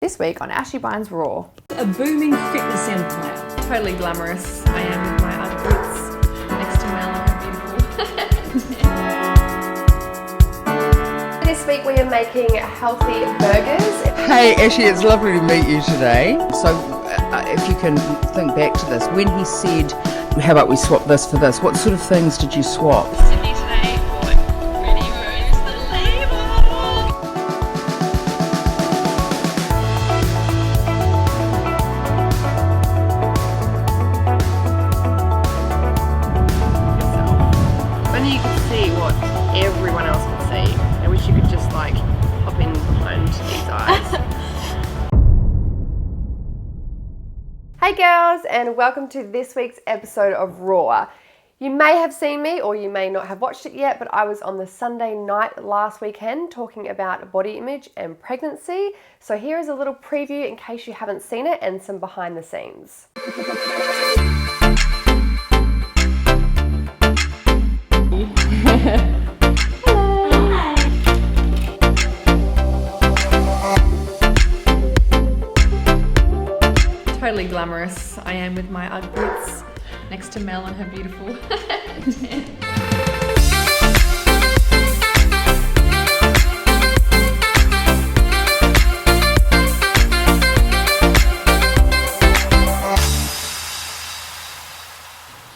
This week on Ashy Binds Raw. A booming fitness empire. Totally glamorous. I am with my Ugg boots next to Mel. Beautiful. This week we are making healthy burgers. Hey Ashy, it's lovely to meet you today. So if you can think back to this, when he said, how about we swap this for this, what sort of things did you swap? Sydney today bought Ready Rose the label. Only you could see what everyone else could see. I wish you could just like hop in behind these eyes. Hey girls, and welcome to this week's episode of Raw. You may have seen me or you may not have watched it yet, but I was on the Sunday night last weekend talking about body image and pregnancy. So here is a little preview in case you haven't seen it and some behind the scenes. Totally glamorous. I am with my Ugg boots next to Mel and her beautiful.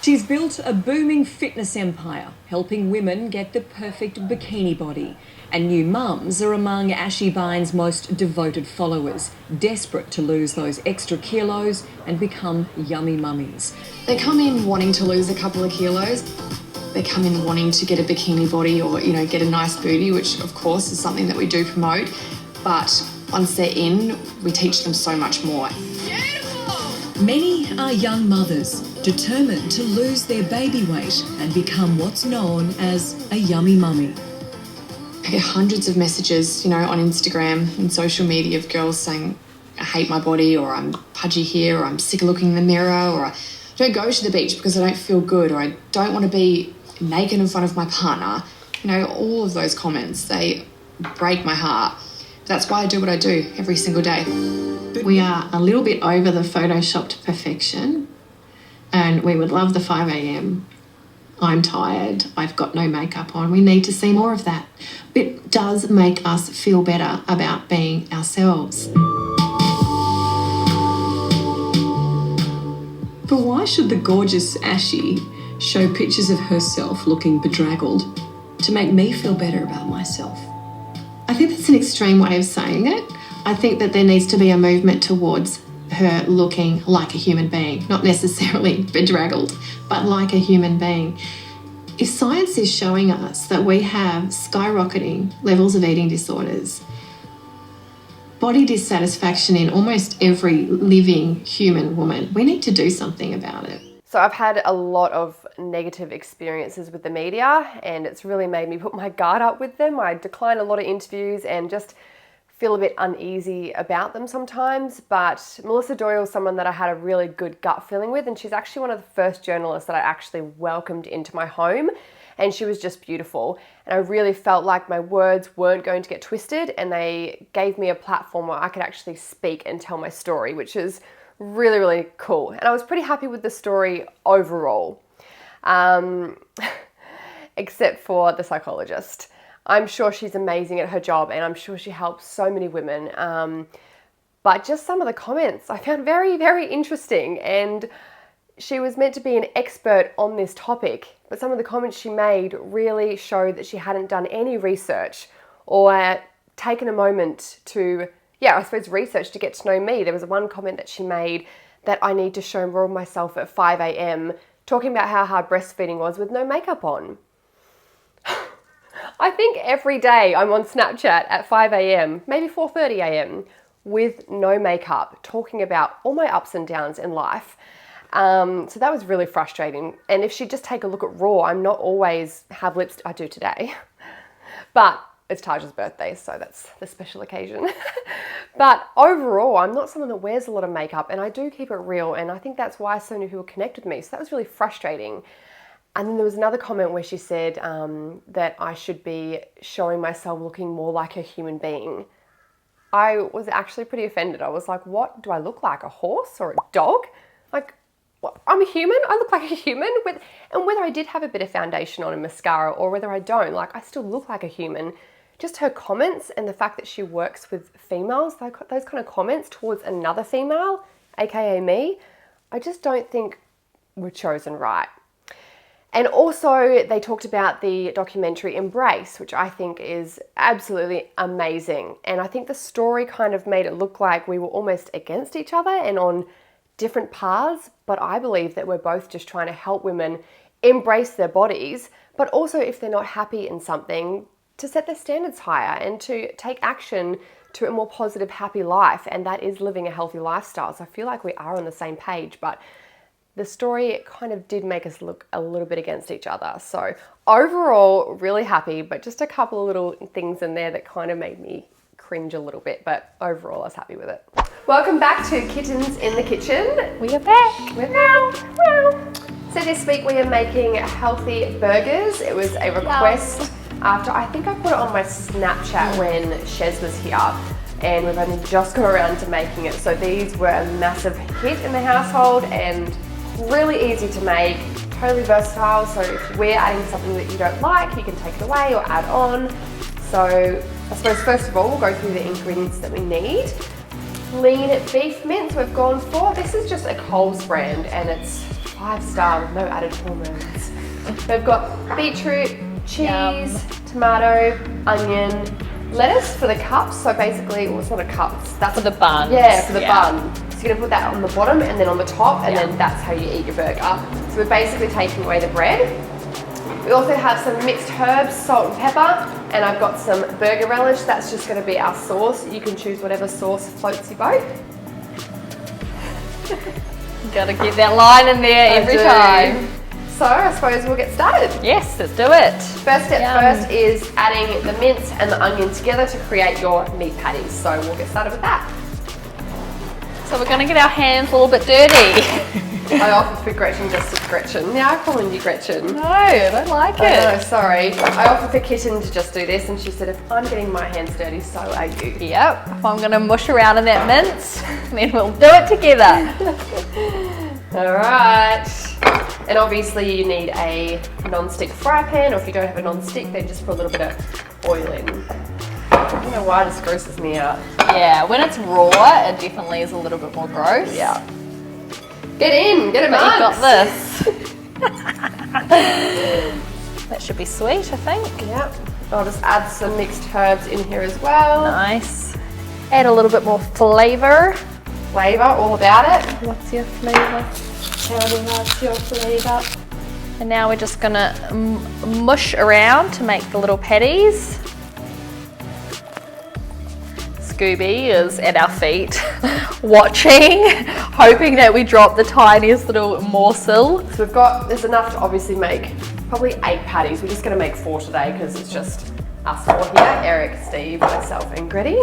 She's built a booming fitness empire, helping women get the perfect bikini body. And new mums are among Ashy Binds' most devoted followers, desperate to lose those extra kilos and become yummy mummies. They come in wanting to lose a couple of kilos. They come in wanting to get a bikini body or, get a nice booty, which of course is something that we do promote. But once they're in, we teach them so much more. Many are young mothers, determined to lose their baby weight and become what's known as a yummy mummy. I get hundreds of messages, on Instagram and social media of girls saying, I hate my body, or I'm pudgy here, or I'm sick of looking in the mirror, or I don't go to the beach because I don't feel good, or I don't want to be naked in front of my partner. All of those comments, they break my heart. That's why I do what I do every single day. We are a little bit over the photoshopped perfection, and we would love the 5 a.m. I'm tired, I've got no makeup on. We need to see more of that. It does make us feel better about being ourselves. But why should the gorgeous Ashy show pictures of herself looking bedraggled to make me feel better about myself? I think that's an extreme way of saying it. I think that there needs to be a movement towards her looking like a human being, not necessarily bedraggled, but like a human being. If science is showing us that we have skyrocketing levels of eating disorders, body dissatisfaction in almost every living human woman, we need to do something about it. So I've had a lot of negative experiences with the media, and it's really made me put my guard up with them. I decline a lot of interviews and just feel a bit uneasy about them sometimes, but Melissa Doyle is someone that I had a really good gut feeling with, and she's actually one of the first journalists that I actually welcomed into my home, and she was just beautiful. And I really felt like my words weren't going to get twisted, and they gave me a platform where I could actually speak and tell my story, which is really, really cool. And I was pretty happy with the story overall, except for the psychologist. I'm sure she's amazing at her job, and I'm sure she helps so many women. But just some of the comments I found very, very interesting. And she was meant to be an expert on this topic, but some of the comments she made really showed that she hadn't done any research or taken a moment to, research to get to know me. There was one comment that she made that I need to show more of myself at 5 a.m, talking about how hard breastfeeding was with no makeup on. I think every day I'm on Snapchat at 5 a.m, maybe 4:30 a.m, with no makeup, talking about all my ups and downs in life. So that was really frustrating. And if she'd just take a look at Raw, I'm not always have lips, I do today. But it's Taj's birthday, so that's the special occasion. But overall, I'm not someone that wears a lot of makeup, and I do keep it real, and I think that's why so many people connect with me. So that was really frustrating. And then there was another comment where she said that I should be showing myself looking more like a human being. I was actually pretty offended. I was like, what do I look like, a horse or a dog? Like, what? I'm a human, I look like a human. And whether I did have a bit of foundation on and mascara or whether I don't, like I still look like a human. Just her comments and the fact that she works with females, those kind of comments towards another female, aka me, I just don't think were chosen right. And also they talked about the documentary Embrace, which I think is absolutely amazing. And I think the story kind of made it look like we were almost against each other and on different paths, but I believe that we're both just trying to help women embrace their bodies, but also if they're not happy in something, to set their standards higher and to take action to a more positive, happy life. And that is living a healthy lifestyle. So I feel like we are on the same page, but the story kind of did make us look a little bit against each other. So overall, really happy, but just a couple of little things in there that kind of made me cringe a little bit, but overall I was happy with it. Welcome back to Kittens in the Kitchen. We are back. We're back. So this week we are making healthy burgers. It was a request after, I think I put it on my Snapchat when Shez was here, and we've only just got around to making it. So these were a massive hit in the household and really easy to make, totally versatile. So if we're adding something that you don't like, you can take it away or add on. So I suppose first of all, we'll go through the ingredients that we need. Lean beef mince we've gone for. This is just a Coles brand and it's 5-star with no added hormones. We've got beetroot, cheese, tomato, onion, lettuce for the cups. So basically, well, it's not a cup, that's for the bun. Yeah, for the bun. So you're gonna put that on the bottom and then on the top, and then that's how you eat your burger. So we're basically taking away the bread. We also have some mixed herbs, salt and pepper, and I've got some burger relish. That's just gonna be our sauce. You can choose whatever sauce floats your boat. Gotta keep that line in there every time. So I suppose we'll get started. Yes, let's do it. First step first is adding the mince and the onion together to create your meat patties. So we'll get started with that. So we're gonna get our hands a little bit dirty. I offered for Gretchen just as Gretchen. Yeah, I'm calling you Gretchen. No, I don't like it. No, sorry. I offered for Kitten to just do this and she said, if I'm getting my hands dirty, so are you. Yep, if I'm gonna mush around in that mince, then we'll do it together. All right. And obviously you need a non-stick fry pan, or if you don't have a non-stick, then just put a little bit of oil in. I don't know why this grosses me out. Yeah, when it's raw, it definitely is a little bit more gross. Yeah. Get in, get it, but you got this. That should be sweet, I think. Yep. I'll just add some mixed herbs in here as well. Nice. Add a little bit more flavour. Flavour, all about it. What's your flavour? Tell me what's your flavour. And now we're just gonna mush around to make the little patties. Scooby is at our feet, watching, hoping that we drop the tiniest little morsel. So we've got, there's enough to obviously make probably 8 patties. We're just gonna make 4 today because it's just us 4 here, Eric, Steve, myself and Gretty.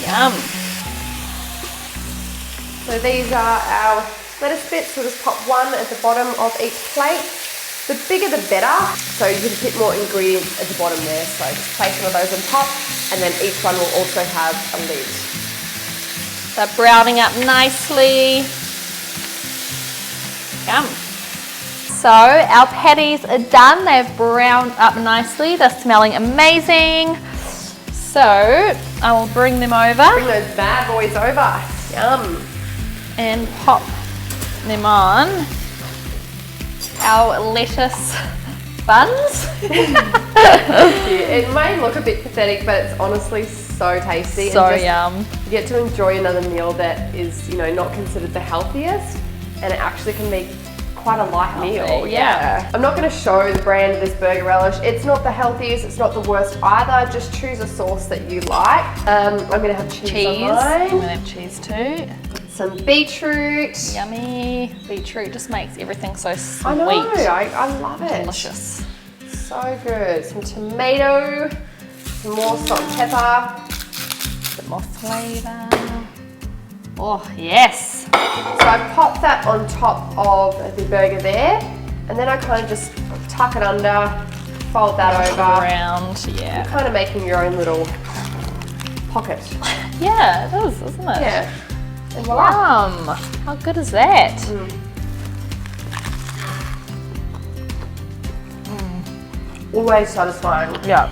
Yum. So these are our lettuce bits. We'll just pop one at the bottom of each plate. The bigger the better, so you can fit more ingredients at the bottom there. So just place one of those on top, and then each one will also have a lid. They're browning up nicely. Yum. So our patties are done. They've browned up nicely. They're smelling amazing. So I will bring them over. Bring those bad boys over. Yum. And pop them on our lettuce buns. It may look a bit pathetic, but it's honestly so tasty. So and yum. You get to enjoy another meal that is, you know, not considered the healthiest, and it actually can be quite a light meal. Yeah. I'm not going to show the brand of this burger relish. It's not the healthiest, it's not the worst either. Just choose a sauce that you like. I'm going to have cheese on mine. I'm going to have cheese too. Some beetroot. Yummy. Beetroot just makes everything so sweet. I know, I love it. Delicious. So good. Some tomato, some more salt and pepper. A bit more flavour. Oh, yes. So I pop that on top of the burger there, and then I kind of just tuck it under, fold that over. Around, yeah. You're kind of making your own little pocket. Yeah, it is, isn't it? Yeah. And voila. How good is that? Always satisfying. Yeah.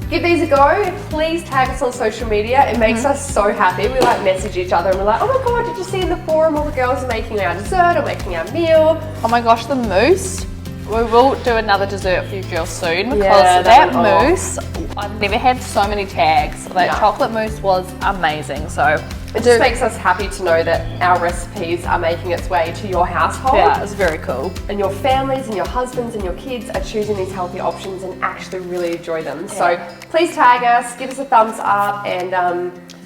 Give these a go. Please tag us on social media. It makes us so happy. We like message each other and we're like, oh my god, did you see in the forum all the girls are making our dessert or making our meal? Oh my gosh, the mousse. We will do another dessert for you girls soon because Yeah, that that mousse, I've never had so many tags. That chocolate mousse was amazing. So it just makes us happy to know that our recipes are making its way to your household. yeah, it's very cool. And your families and your husbands and your kids are choosing these healthy options and actually really enjoy them. So please tag us, give us a thumbs up, and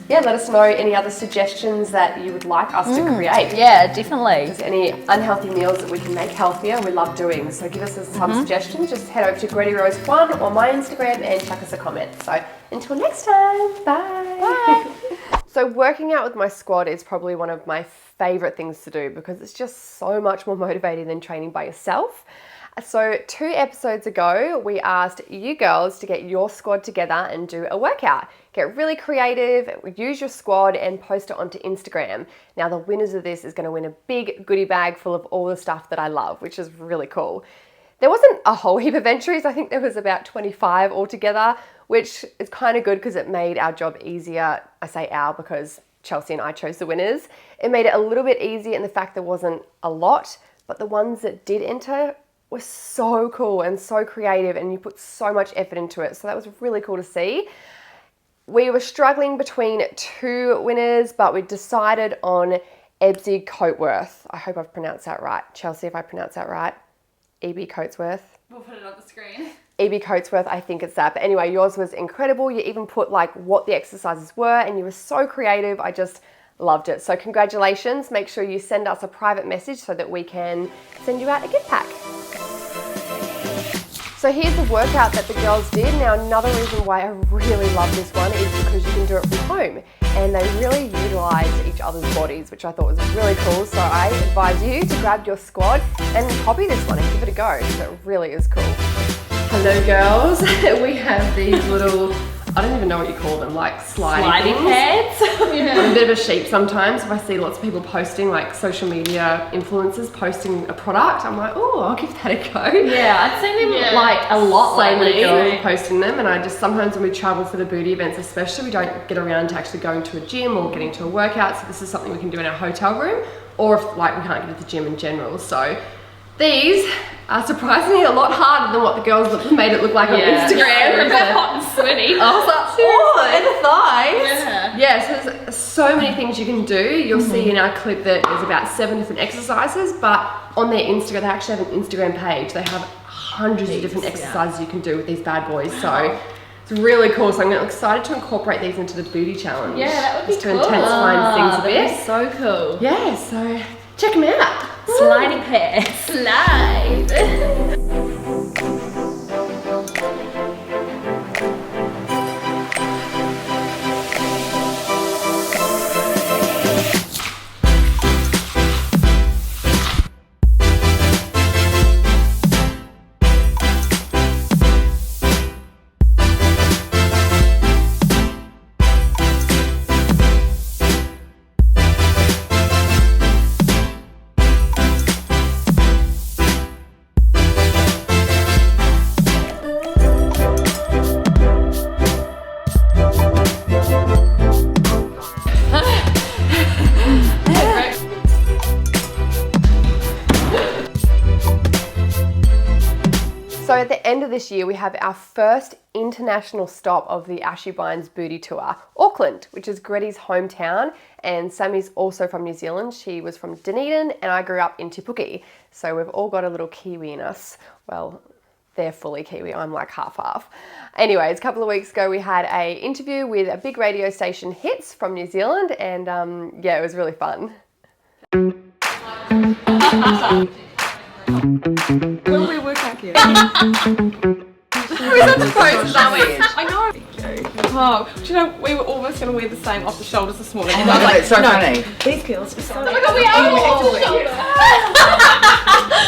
let us know any other suggestions that you would like us to create. Yeah, definitely. If there's any unhealthy meals that we can make healthier, we love doing. So give us some suggestions. Just head over to Gretty Rose 1 or my Instagram and chuck us a comment. So until next time, bye. Bye. So working out with my squad is probably one of my favourite things to do because it's just so much more motivating than training by yourself. So 2 episodes ago, we asked you girls to get your squad together and do a workout. Get really creative, use your squad and post it onto Instagram. Now the winners of this is going to win a big goodie bag full of all the stuff that I love, which is really cool. There wasn't a whole heap of entries. I think there was about 25 altogether, which is kind of good because it made our job easier. I say our because Chelsea and I chose the winners. It made it a little bit easier in the fact there wasn't a lot, but the ones that did enter were so cool and so creative and you put so much effort into it. So that was really cool to see. We were struggling between 2 winners, but we decided on Ebsy Coatworth. I hope I've pronounced that right. Chelsea, if I pronounce that right. E.B. Coatesworth. We'll put it on the screen. E.B. Coatesworth, I think it's that. But anyway, yours was incredible. You even put like what the exercises were and you were so creative. I just loved it. So congratulations. Make sure you send us a private message so that we can send you out a gift pack. So here's the workout that the girls did. Now another reason why I really love this one is because you can do it from home and they really utilise each other's bodies, which I thought was really cool. So I advise you to grab your squad and copy this one and give it a go. So it really is cool. Hello girls, we have these little, I don't even know what you call them, like sliding pads. I'm a bit of a sheep sometimes. If I see lots of people posting, like social media influencers posting a product, I'm like, oh, I'll give that a go. Yeah, I've seen them like a lot So many lately. girls are posting them, and I just sometimes when we travel for the booty events especially, we don't get around to actually going to a gym or getting to a workout, so this is something we can do in our hotel room, or if like we can't get to the gym in general. So these are surprisingly a lot harder than what the girls made it look like on Instagram. They're a bit hot and sweaty. I was like, oh, and the thighs. Yeah. Yeah, so there's so many things you can do. You'll see in our clip that there's about 7 different exercises, but on their Instagram, they actually have an Instagram page. They have hundreds of different exercises you can do with these bad boys. So it's really cool. So I'm excited to incorporate these into the booty challenge. Yeah, that would be just cool. to intensify things a bit. So cool. Yeah, so check them out. Sliding pads. Slide. So at the end of this year, we have our first international stop of the Ashy Bynes Booty Tour, Auckland, which is Gretty's hometown, and Sammy's also from New Zealand. She was from Dunedin and I grew up in Te Puke. So we've all got a little Kiwi in us. Well, they're fully Kiwi, I'm like half-half. Anyways, a couple of weeks ago we had an interview with a big radio station, Hits, from New Zealand, and yeah, it was really fun. Will we work out here? We had to post that. I know. Oh, do you know, we were almost going to wear the same off the shoulders this morning. Oh my God, it's so funny. These girls are so Oh my God, we are.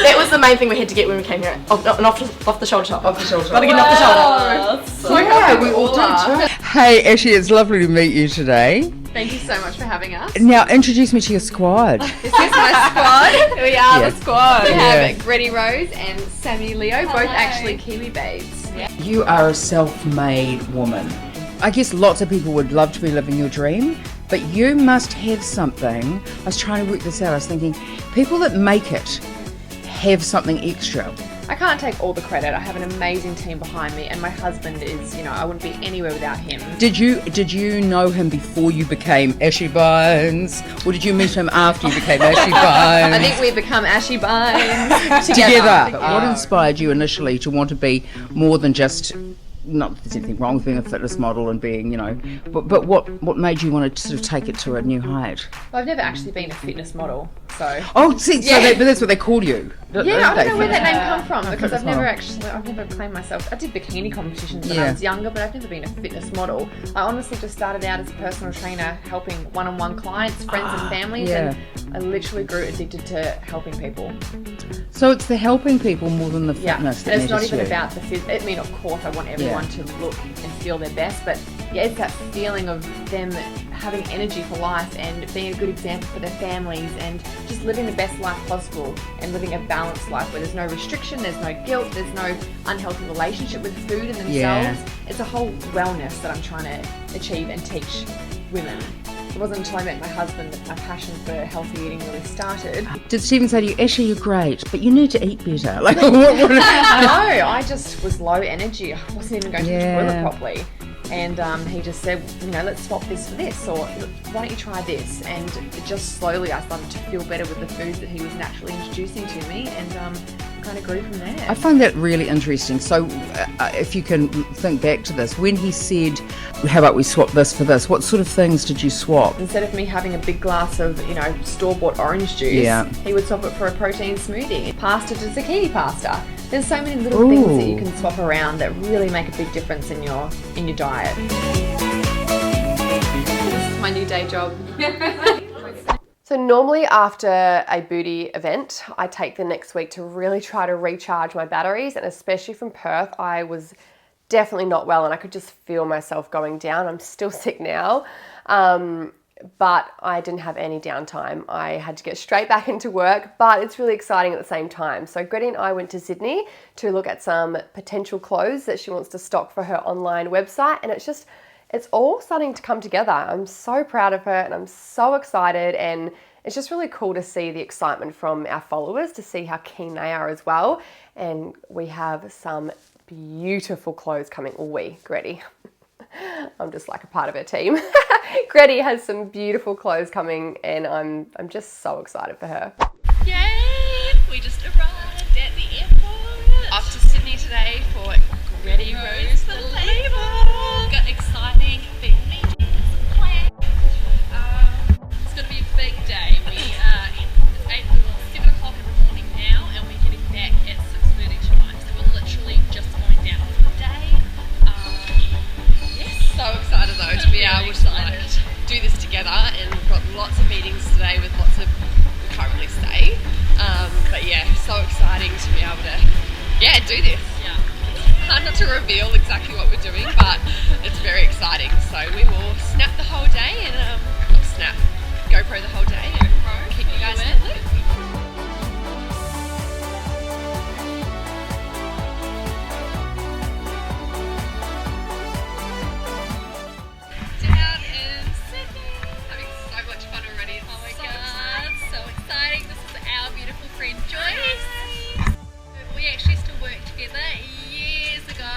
That was the main thing we had to get when we came here. Off the shoulder top. Off the shoulder. Gotta get off the shoulder. So Yeah, we all did too. Hey, Ashy, it's lovely to meet you today. Thank you so much for having us. Now, introduce me to your squad. This is my squad. We are Yeah. the squad. We Yeah. have Gretty Rose and Sammy Leo, both actually Kiwi babes. You are a self-made woman. I guess lots of people would love to be living your dream, but you must have something. I was trying to work this out. I was thinking, people that make it have something extra. I can't take all the credit. I have an amazing team behind me, and my husband is, I wouldn't be anywhere without him. Did you know him before you became Ashy Bynes, or did you meet him after you became Ashy Bynes? I think we've become Ashy Bynes together. But what inspired you initially to want to be more than just? Not that there's anything wrong with being a fitness model and being, but what made you want to sort of take it to a new height? Well, I've never actually been a fitness model, so. Oh, see, but that's what they call you. Yeah, I don't know where that name come from because fitness I've never claimed myself. I did bikini competitions when Yeah. I was younger, but I've never been a fitness model. I honestly just started out as a personal trainer, helping one-on-one clients, friends and families, yeah. and I literally grew addicted to helping people. So it's the helping people more than the Yeah, fitness. and it's not matters even to you. about the I mean, of course, I want everyone to look and feel their best, but yeah, it's that feeling of them having energy for life and being a good example for their families and just living the best life possible and living a balanced life where there's no restriction, there's no guilt, there's no unhealthy relationship with food and themselves. Yeah. It's a whole wellness that I'm trying to achieve and teach women. It wasn't until I met my husband that my passion for healthy eating really started. Did Stephen say to you, Ashy, you're great, but you need to eat better? Like, what? No, I just was low energy. I wasn't even going to Yeah. the toilet properly. And he just said, let's swap this for this, or why don't you try this? And just slowly I started to feel better with the foods that he was naturally introducing to me, and kind of grew from there. I find that really interesting. So if you can think back to this, when he said, how about we swap this for this, what sort of things did you swap? Instead of me having a big glass of, store-bought orange juice, Yeah. he would swap it for a protein smoothie. Pasta to zucchini pasta. There's so many little things that you can swap around that really make a big difference in your diet. This is my new day job. So normally after a booty event, I take the next week to really try to recharge my batteries, and especially from Perth, I was definitely not well and I could just feel myself going down. I'm still sick now, but I didn't have any downtime. I had to get straight back into work, but it's really exciting at the same time. So Gretty and I went to Sydney to look at some potential clothes that she wants to stock for her online website, and it's all starting to come together. I'm so proud of her and I'm so excited, and it's just really cool to see the excitement from our followers, to see how keen they are as well. And we have some beautiful clothes coming. Gretty. I'm just like a part of her team. Gretty has some beautiful clothes coming, and I'm just so excited for her. Yay! We just arrived at the airport. Off to Sydney today for Gretty Rose the label. Got exciting big meetings planned. It's going to be a big day. It's 7 o'clock in the morning now, and we're getting back at 6:30 tonight. So we're literally just going down for the day. Yes, so excited though to be able to do this together, and we've got lots of meetings today with lots of, we can't really say, but yeah, so exciting to be able to do this. Yeah. Hard not to reveal exactly what we're doing, but it's very exciting. So we will snap the whole day and GoPro the whole day and keep you guys in the loop. Down in Sydney, having so much fun already. Oh my god, so exciting. This is our beautiful friend Joyce. We actually used to work together years ago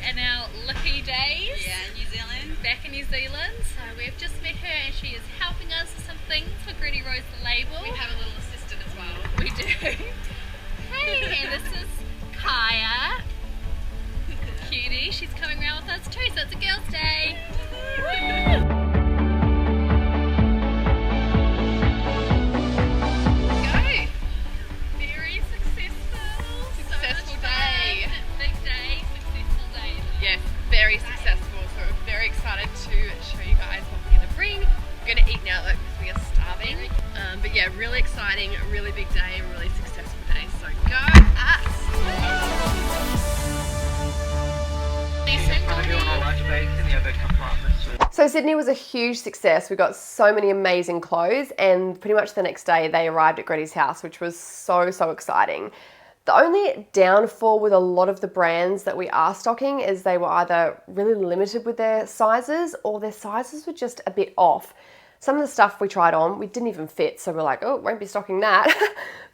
in our lippy days. Yeah, New Zealand. Back in New Zealand. So we've just met her and she is helping us with some things for Gretty Rose the label. We have a little assistant as well. We do. Hey, and this is Kaya. Cutie, she's coming around with us too, so it's a girls' day. Very successful day. Big day, successful day. yeah, really exciting, a really big day, a really successful day. So go us! So Sydney was a huge success. We got so many amazing clothes, and pretty much the next day they arrived at Gretty's house, which was so exciting. The only downfall with a lot of the brands that we are stocking is they were either really limited with their sizes, or their sizes were just a bit off. Some of the stuff we tried on, we didn't even fit, so we're like, oh, won't be stocking that.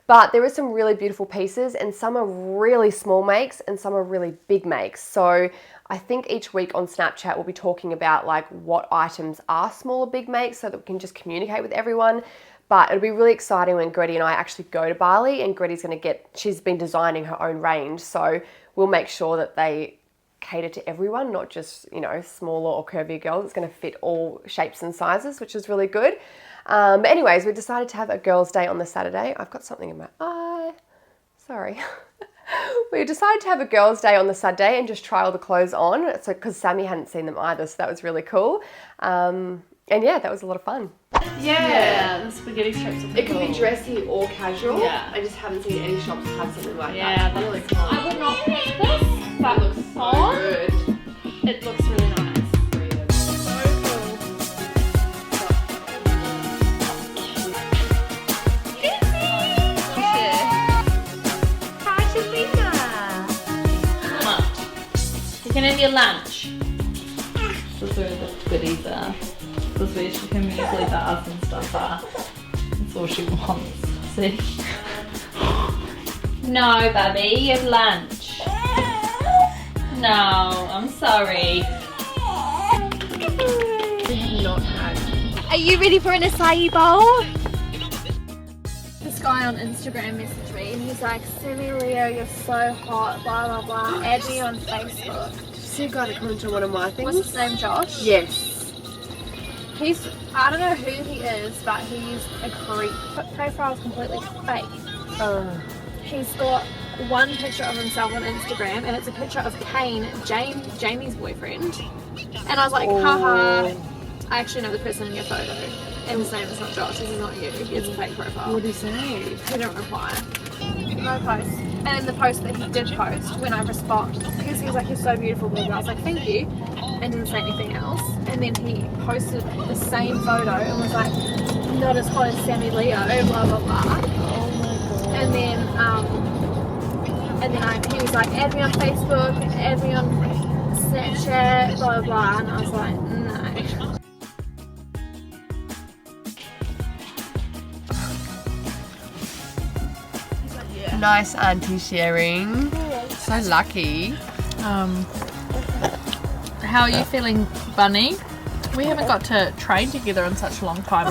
But there are some really beautiful pieces, and some are really small makes and some are really big makes. So I think each week on Snapchat we'll be talking about like what items are small or big makes so that we can just communicate with everyone. But it'll be really exciting when Gretty and I actually go to Bali, and Gretty's going to she's been designing her own range. So we'll make sure that they cater to everyone, not just, you know, smaller or curvier girls. It's going to fit all shapes and sizes, which is really good. But anyways, we decided to have a girls' day on the Saturday. I've got something in my eye. Sorry. We decided to have a girls' day on the Saturday and just try all the clothes on. So, because Sammy hadn't seen them either, so that was really cool. And yeah, that was a lot of fun. Yeah, the spaghetti strips are It could be dressy or casual. Yeah. I just haven't seen any shops that have something like Yeah, that. Really that's cool. I would not pick this, but It looks so on, good. it looks really nice. You can have your lunch. This is where the goodies are. This is where she can muesli bars and stuff are. That's all she wants. See? No, Bubby, you have lunch. No, I'm sorry. Are you ready for an acai bowl? This guy on Instagram messaged me and he's like, Sammy Leo, you're so hot, blah blah blah. Add me on Facebook. See a guy that commented on one of my things? What's his name, Josh? Yes. He's, I don't know who he is, but he's a creep. Profile's completely fake. He's got one picture of himself on Instagram and it's a picture of Kane, Jamie's boyfriend. And I was like, haha, I actually know the person in your photo. And his name is not Josh, this is not you, it's a fake profile. What did he say? He didn't reply. No post. And the post that he did post, when I respond, because he was like, you're so beautiful, blah, blah, I was like, thank you, and didn't say anything else. And then he posted the same photo and was like, not as hot as Sammy Leo, blah, blah, blah. Oh my god. And then he was like, add me on Facebook, add me on Snapchat, blah, blah, blah. And I was like, no. Nice auntie sharing. So lucky. How are you feeling, Bunny? We haven't got to train together in such a long time.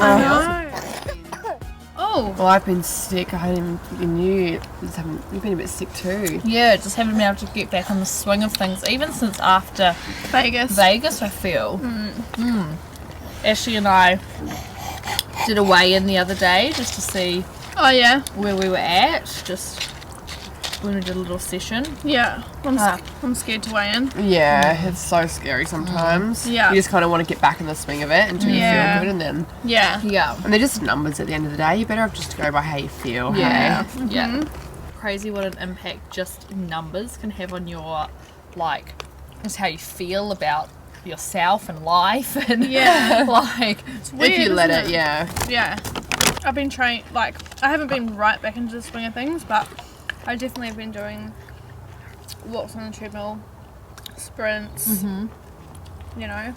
Oh. Well, I've been sick. I hadn't even knew. You've been a bit sick too. Yeah, just haven't been able to get back on the swing of things, even since after Vegas, I feel. Ashley and I did a weigh-in the other day just to see where we were at, just when we did a little session. Yeah, I'm scared to weigh in. Yeah, it's so scary sometimes. Yeah. You just kind of want to get back in the swing of it until you feel good, and then... Yeah. And they're just numbers at the end of the day. You better off just go by how you feel. Yeah. Hey? Yeah. Crazy what an impact just numbers can have on your, like, just how you feel about yourself and life, and like, it's weird, if you let it, Yeah. I've been trying, like, I haven't been right back into the swing of things, but I definitely have been doing walks on the treadmill, sprints, you know.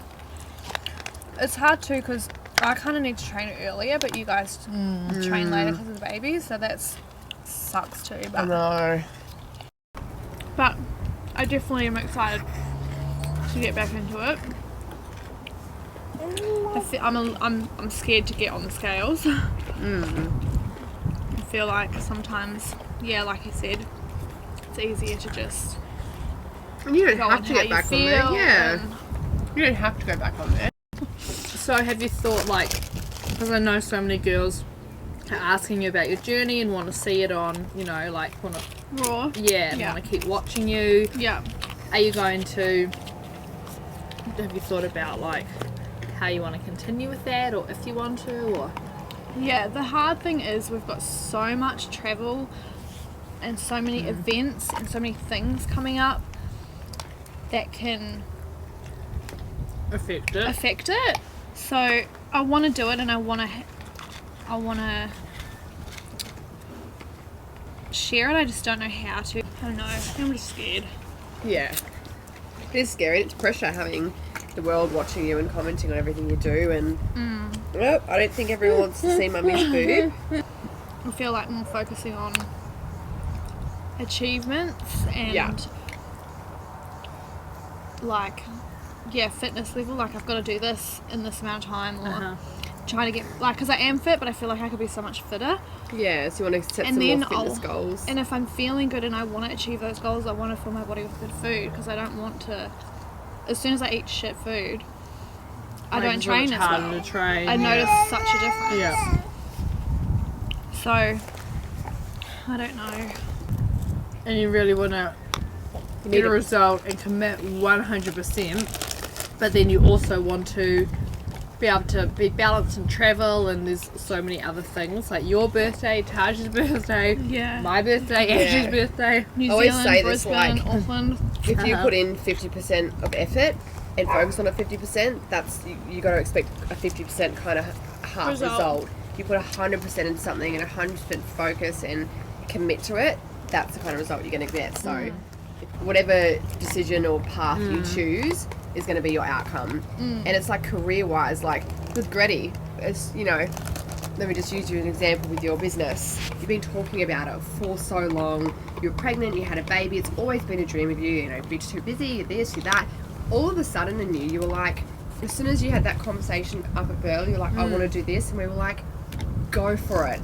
It's hard too because I kind of need to train earlier, but you guys train later because of the baby, so that sucks too. But, I know. But I definitely am excited to get back into it. I'm scared to get on the scales. I feel like sometimes, like you said, it's easier to just You don't have to get back on there. Yeah. You don't have to go back on there. So have you thought, like, because I know so many girls are asking you about your journey and want to see it on, you know, like, want to raw. want to keep watching you. Yeah. Are you going to, have you thought about, like, how you want to continue with that, or if you want to, or? Yeah, the hard thing is we've got so much travel and so many events and so many things coming up that can affect it. So I want to do it, and I want to share it. I just don't know how to. I don't know. I'm just scared. Yeah. It is scary. It's pressure having the world watching you and commenting on everything you do, and nope, I don't think everyone wants to see mummy's boob. I feel like more focusing on achievements and like fitness level. Like I've got to do this in this amount of time, or trying to get because I am fit, but I feel like I could be so much fitter. Yeah, so you want to set some more fitness goals. And if I'm feeling good and I want to achieve those goals, I want to fill my body with good food, because I don't want to. As soon as I eat shit food, I don't train as well. To train, I notice such a difference. Yeah. So I don't know. And you really want to get a result and commit 100%, but then you also want to be able to be balanced and travel, and there's so many other things like your birthday, Taj's birthday, my birthday, Ashley's birthday. New always Zealand, say Brisbane, this, like, Auckland. If you put in 50% of effort and focus on a 50%, that's you got to expect a 50% kind of half result. If you put 100% into something and 100% focus and commit to it, that's the kind of result you're going to get. So whatever decision or path you choose is going to be your outcome. And it's like career-wise, like with Gretty, it's, you know, let me just use you as an example with your business. You've been talking about it for so long. You're pregnant, you had a baby. It's always been a dream of you, you know, be too busy, you're this, you're that. All of a sudden in you were like, as soon as you had that conversation up at Burley, you're like, I want to do this. And we were like, go for it.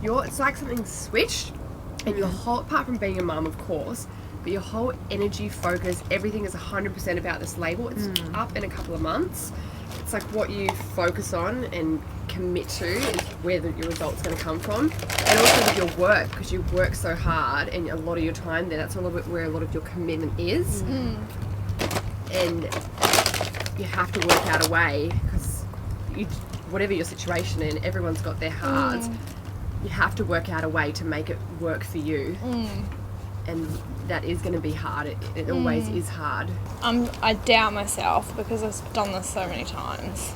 It's like something switched, and your whole, apart from being a mum, of course, but your whole energy, focus, everything is 100% about this label. It's up in a couple of months. It's like what you focus on and commit to is where your result's going to come from. And also with your work, because you work so hard and a lot of your time there, that's a little bit where a lot of your commitment is. And you have to work out a way, because whatever your situation in, everyone's got their hards. You have to work out a way to make it work for you. And that is going to be hard. It always is hard. I doubt myself, because I've done this so many times,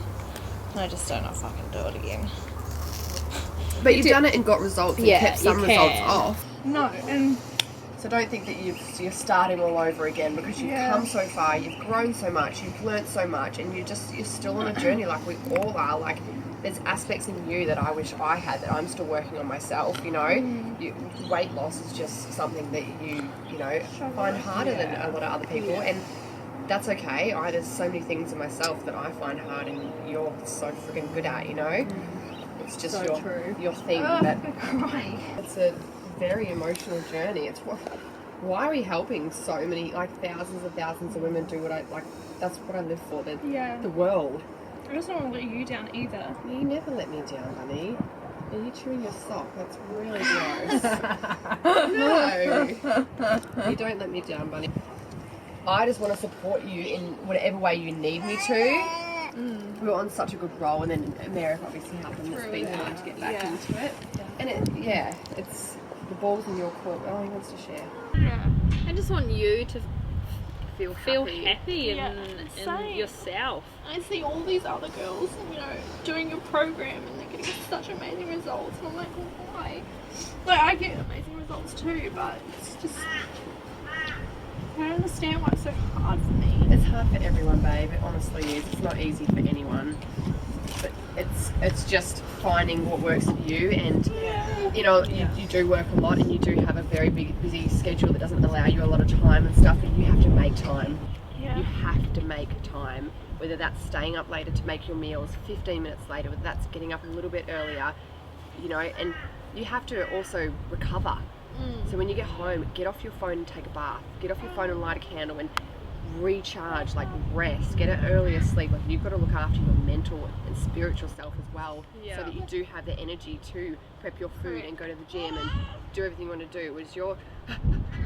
and I just don't know if I can do it again. But you've done it and got results and kept some results off. No, and so don't think that you're starting all over again, because you've come so far, you've grown so much, you've learnt so much, and you're still on a journey like we all are. Like, there's aspects in you that I wish I had that I'm still working on myself, you know. Weight loss is just something that you know, find harder than a lot of other people, and that's okay. There's so many things in myself that I find hard, and you're so freaking good at, you know. It's just so your thing. But it's a very emotional journey. It's why are we helping so many, like thousands of women do what I like? That's what I live for. The world. I just don't want to let you down either. You never let me down, honey. Are you chewing your sock? That's really gross. No. You don't let me down, bunny. I just want to support you in whatever way you need me to. We're on such a good roll, and then America obviously happened. It's been hard to get back into it. And it's the ball's in your court. Oh, he wants to share. Yeah. I just want you to feel happy in yourself. I see all these other girls, you know, doing your program, and they're getting such amazing results, and I'm like, why? Like, I get amazing results too, but it's just, I don't understand why it's so hard for me. It's hard for everyone, babe. It honestly is. It's not easy for anyone. But it's just finding what works for you, and you know, you do work a lot, and you do have a very busy schedule that doesn't allow you a lot of time and stuff, but you have to make time. You have to make time, whether that's staying up later to make your meals 15 minutes later, whether that's getting up a little bit earlier, you know, and you have to also recover. So when you get home, get off your phone and take a bath, get off your phone and light a candle and recharge, like rest, get an earlier sleep. Like, you've got to look after your mental and spiritual self as well, so that you do have the energy to prep your food and go to the gym and do everything you want to do. Whereas you're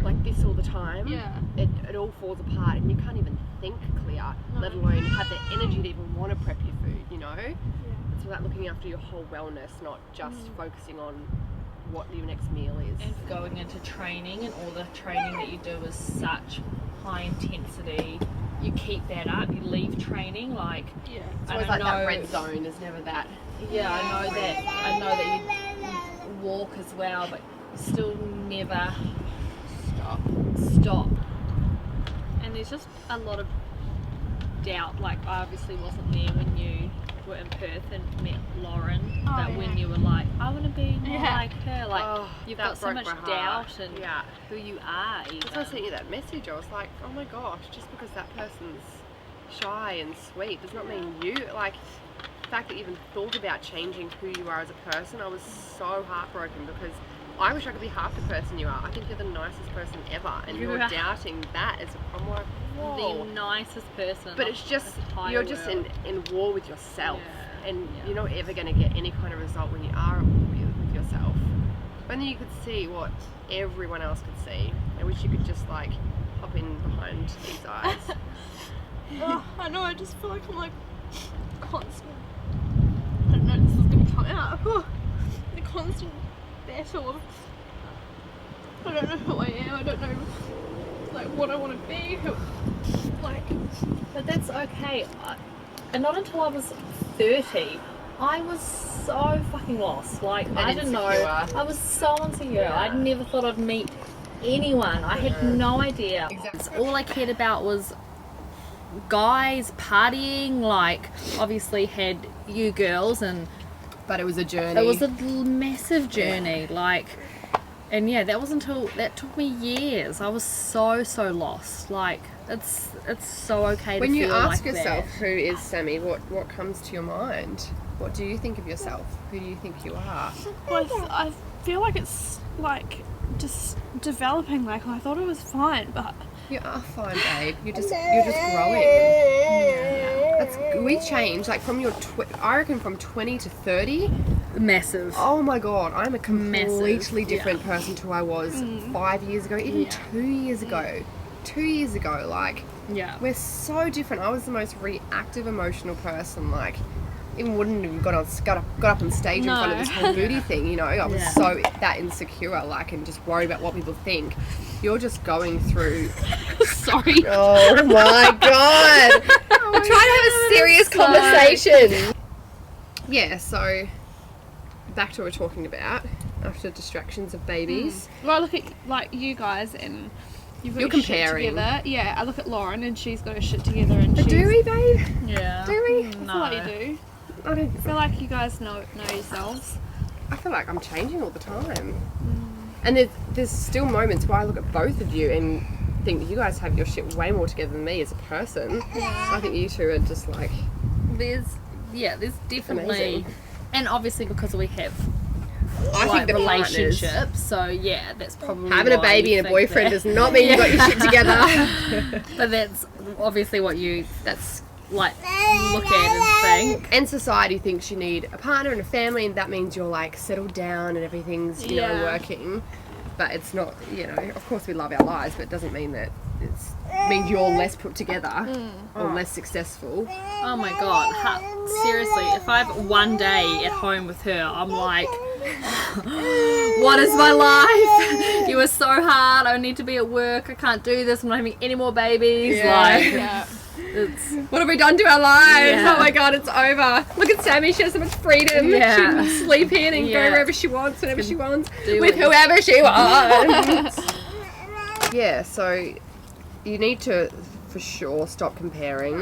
like this all the time, it all falls apart, and you can't even think clear, let alone have the energy to even want to prep your food, you know. It's It's about looking after your whole wellness, not just focusing on what your next meal is. And going into training, and all the training that you do is such high intensity. You keep that up. You leave training like It's always like that red zone. There's never that. Yeah, I know that you walk as well, but you still never stop. And there's just a lot of doubt. Like, I obviously wasn't there when you were in Perth and met Lauren, but when you were like, I want to be more like her, like you've got so much doubt in who you are. Because I sent you that message, I was like, oh my gosh, just because that person's shy and sweet does not mean you, like, the fact that you even thought about changing who you are as a person, I was so heartbroken because I wish I could be half the person you are. I think you're the nicest person ever, and you're doubting that as I'm like, whoa. The nicest person. But it's just, you're just in war with yourself, and you're not ever going to get any kind of result when you are at war with yourself. But then you could see what everyone else could see. I wish you could just like hop in behind these eyes. I know, I just feel like I'm like constant. I don't know if this is going to come out. The constant battle of I don't know who I am, I don't know like what I want to be, But that's okay. And not until I was 30, I was so fucking lost. Like, And I didn't know. insecure. I was so insecure. I never thought I'd meet anyone. I had no idea. Exactly. All I cared about was guys partying. Like, obviously had you girls, and But it was a journey. it was a massive journey. Like, and that took me years. I was so lost. Like, it's so okay When to you feel ask like yourself, that. who is Sammy, what comes to your mind? What do you think of yourself? Who do you think you are? well, I feel like it's like just developing. Like, I thought it was fine, but You are fine, babe. You're just growing. We change like from I reckon from 20 to 30. Massive. Oh my god, I'm a completely Massive, different person to who I was 5 years ago, even 2 years ago. 2 years ago, like, we're so different. I was the most reactive, emotional person. Like, even wouldn't have got up on stage in front of this whole booty thing. You know, I was so that insecure, like, and just worried about what people think. You're just going through. Sorry. Oh my god! I'm trying to have a serious conversation. Yeah, so back to what we're talking about after distractions of babies. well, I look at like you guys and you've got You're your shit comparing. together. Yeah, I look at Lauren and she's got her shit together, and she's, Do we, babe? Yeah. Do we? I feel like you do. I don't. I feel like you guys know yourselves. I feel like I'm changing all the time. And there's still moments where I look at both of you and think that you guys have your shit way more together than me as a person. I think you two are just like There's definitely, amazing. and obviously because we have I like think the partners. relationships, so yeah, that's probably Having a why baby you and a think boyfriend that. does not mean you got your shit together. But that's obviously what that's like look at and think. And society thinks you need a partner and a family, and that means you're like settled down and everything's you know working. But it's not, you know. Of course, we love our lives, but it doesn't mean that it means you're less put together or less successful. Oh my god, seriously, if I have one day at home with her, I'm like, what is my life? You are so hard, I need to be at work, I can't do this, I'm not having any more babies. What have we done to our lives? Yeah. Oh my god, it's over. Look at Sammy, she has so much freedom. Yeah. She can sleep in and go Yeah. wherever she wants, whenever she wants, do with it. whoever she wants. Yeah, so you need to, for sure, stop comparing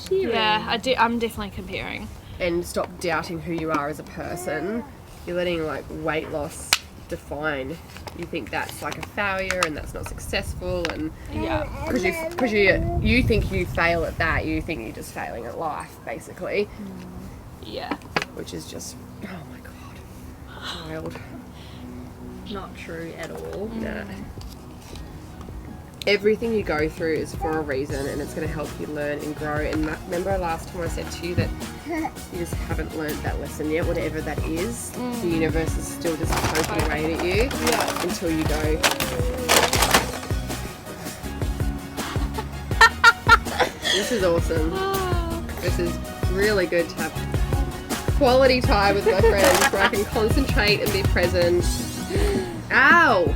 Yeah, I'm definitely comparing. and stop doubting who you are as a person. You're letting like weight loss define. You think that's like a failure and that's not successful, and because you think you fail at that, you think you're just failing at life, basically. Yeah, Which is just, oh my god, wild. not true at all. Nah. Everything you go through is for a reason, and it's going to help you learn and grow. And remember last time I said to you that you just haven't learned that lesson yet, whatever that is. The universe is still just poking away at you until you go. This is awesome. This is really good to have quality time with my friends where I can concentrate and be present. Ow!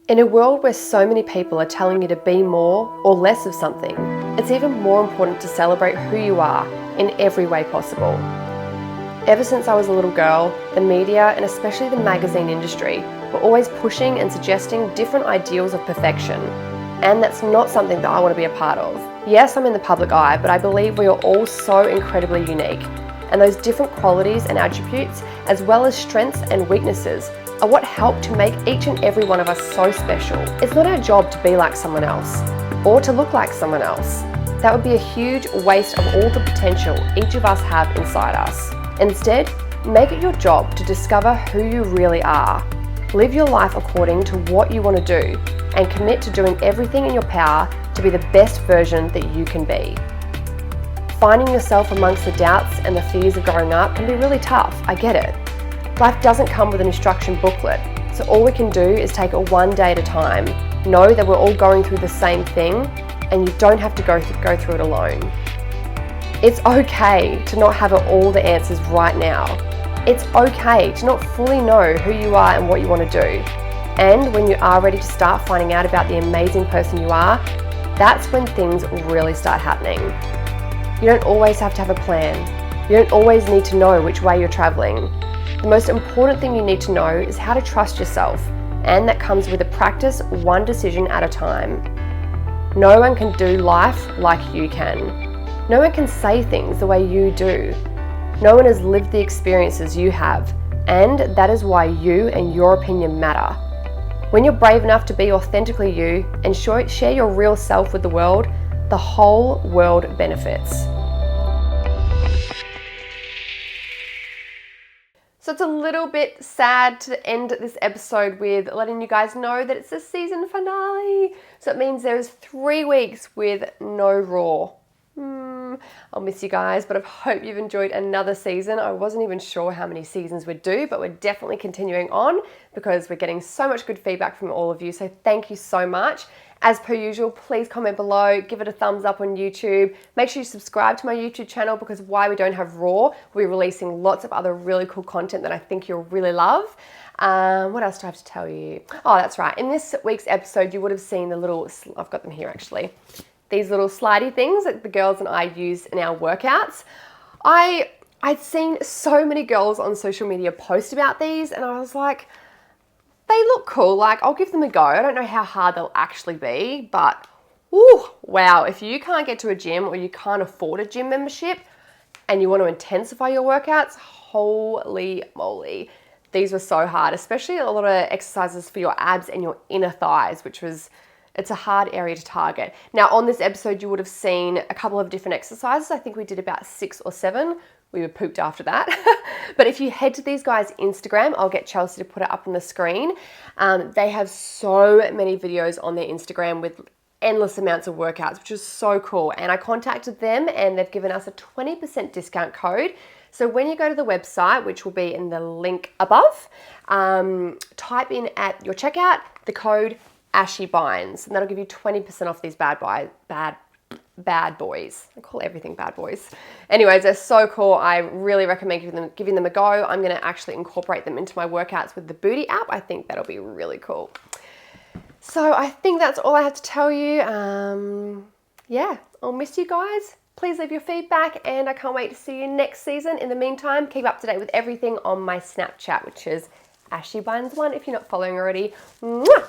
In a world where so many people are telling you to be more or less of something, it's even more important to celebrate who you are in every way possible. Ever since I was a little girl, the media and especially the magazine industry were always pushing and suggesting different ideals of perfection, and that's not something that I want to be a part of. Yes, I'm in the public eye, but I believe we are all so incredibly unique, and those different qualities and attributes, as well as strengths and weaknesses, are what help to make each and every one of us so special. It's not our job to be like someone else, or to look like someone else. That would be a huge waste of all the potential each of us have inside us. Instead, make it your job to discover who you really are. Live your life according to what you want to do, and commit to doing everything in your power to be the best version that you can be. Finding yourself amongst the doubts and the fears of growing up can be really tough, I get it. Life doesn't come with an instruction booklet, so all we can do is take it one day at a time. Know that we're all going through the same thing, and you don't have to go through it alone. It's okay to not have all the answers right now. It's okay to not fully know who you are and what you want to do. And when you are ready to start finding out about the amazing person you are, that's when things really start happening. You don't always have to have a plan. You don't always need to know which way you're traveling. The most important thing you need to know is how to trust yourself, and that comes with a practice one decision at a time. No one can do life like you can. No one can say things the way you do. No one has lived the experiences you have, and that is why you and your opinion matter. When you're brave enough to be authentically you and share your real self with the world, the whole world benefits. So it's a little bit sad to end this episode with letting you guys know that it's the season finale. So it means there's 3 weeks with no Raw. I'll miss you guys, but I hope you've enjoyed another season. I wasn't even sure how many seasons we'd do, but we're definitely continuing on because we're getting so much good feedback from all of you. So thank you so much. As per usual, please comment below, give it a thumbs up on YouTube. Make sure you subscribe to my YouTube channel because why we don't have Raw, we're releasing lots of other really cool content that I think you'll really love. What else do I have to tell you? Oh, that's right. In this week's episode, you would have seen the little, I've got them here actually, these little slidey things that the girls and I use in our workouts. I'd seen so many girls on social media post about these and I was like, they look cool, like I'll give them a go. I don't know how hard they'll actually be, but ooh, wow, if you can't get to a gym or you can't afford a gym membership and you want to intensify your workouts, holy moly. These were so hard, especially a lot of exercises for your abs and your inner thighs, it's a hard area to target. Now on this episode, you would have seen a couple of different exercises. I think we did about 6 or 7. We were pooped after that. But if you head to these guys' Instagram, I'll get Chelsea to put it up on the screen. They have so many videos on their Instagram with endless amounts of workouts, which is so cool. And I contacted them and they've given us a 20% discount code. So when you go to the website, which will be in the link above, type in at your checkout the code Ashy Binds, and that'll give you 20% off these bad boys. I call everything bad boys. Anyways, they're so cool. I really recommend giving them a go. I'm going to actually incorporate them into my workouts with the Booty app. I think that'll be really cool. So I think that's all I have to tell you. Yeah, I'll miss you guys. Please leave your feedback and I can't wait to see you next season. In the meantime, keep up to date with everything on my Snapchat, which is AshyBinds1 if you're not following already. Mwah!